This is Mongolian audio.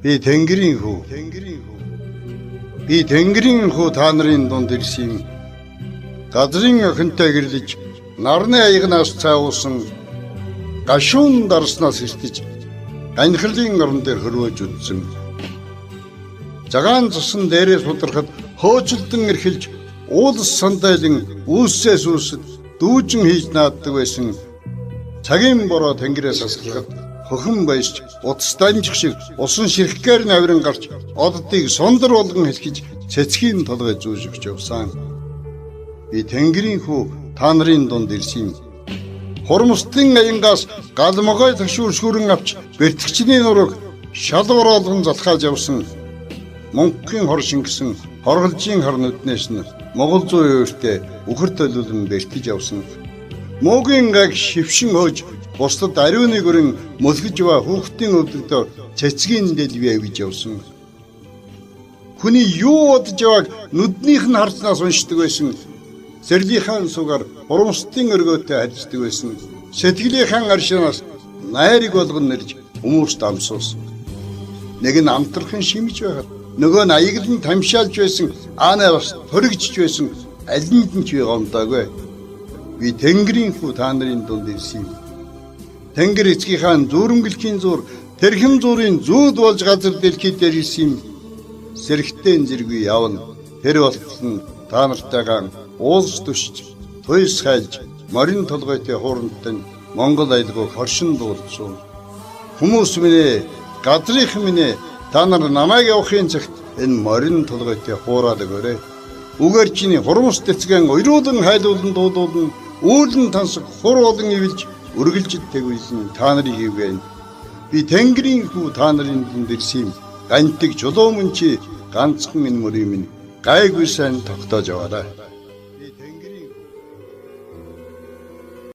Би Тэнгэрийн хүү. Би Тэнгэрийн хүү та нарын дунд ирсэн юм. Газрын охинтой гэрлэж нарны аягнаас цаавуулсан гашуун дарснаас иртэж анхирлын орон дээр хөрвөөж үдсэн. Цагаан цусан дээрээс удрахад хөөцөлдөн эрхэлж уулс сандайлан үүссээс үүсэд дүүжин хийж нааддаг байсан цагийн бороо тэнгэрээс асгалахад хөхөн баясч утас данжих шиг усан ширхгээр наврын гарч оддыг сондөр болгон хэлхиж цэцгийн толгой зүүжигч явсан. Би Тэнгэрийн хүү та нарын дунд ирсэн юм. Хурамстын аянгаас галмогой ташуур шүрэн авч бэртгчний нураг шалвар олгон залхааж явсан. Монголын хор шингэсэн хорголжийн хор нүднээс нь Монгол зүй өөртөө үхэр төлөвлөн бэртэж явсан. Мөгийн гаг шившин хөөж бусдад ариуны гөрөн мөлгөж ба хүүхдийн өвдөгдөр цэцгийн дэлбий авиж явсан. Хүний юу бодож байгааг нүднийх нь харснаас уншдаг байсан. Сэрлийнхаа сугаар хурамстын өргөөтэй харьцдаг байсан. Сэтгэлийнхаа аршинаас найрыг болгон нэрж хүмүүст амсуусан. Нэг нь амтрахын шимж байгаад нөгөө нь аяглан тамшаалж байсан аанаа бас төрөгжж байсан алинд нь ч гомдоогүй. Би Тэнгэрийн хүү та нарын дунд ирсэн юм. Тэнгэр эцгийнхаа зүүрэмгэлхийн зуур тэрхэм зуурын зүүд болж газар дэлхийд ирсэн юм. Сэрхтэн зэргүй явна. Тэр болтон та нартайгаа уулс төшж, туйс хайлж, морин толгойтой хуурантан Монгол айлгыг хоршин дуулсан. Хүмүүс минь ээ, газрынх минь ээ, та нар намайг явахын цагт энэ морин толгойтой хуураад өгөөрэй. Үгээр чиний хурамс тэцгэн уйруулан хайлуулан дуудуулан үүлэн тансаг хур болон ивэлж үргэлжид тэгвэсэн та нарыг хийвгэн. Би Тэнгэрийн хүү та нарын дунд ирсэн юм. Гантиг чулуун мөн чи ганцхан энэ мөрийн минь гайгүй сайн тогтоож яваарай.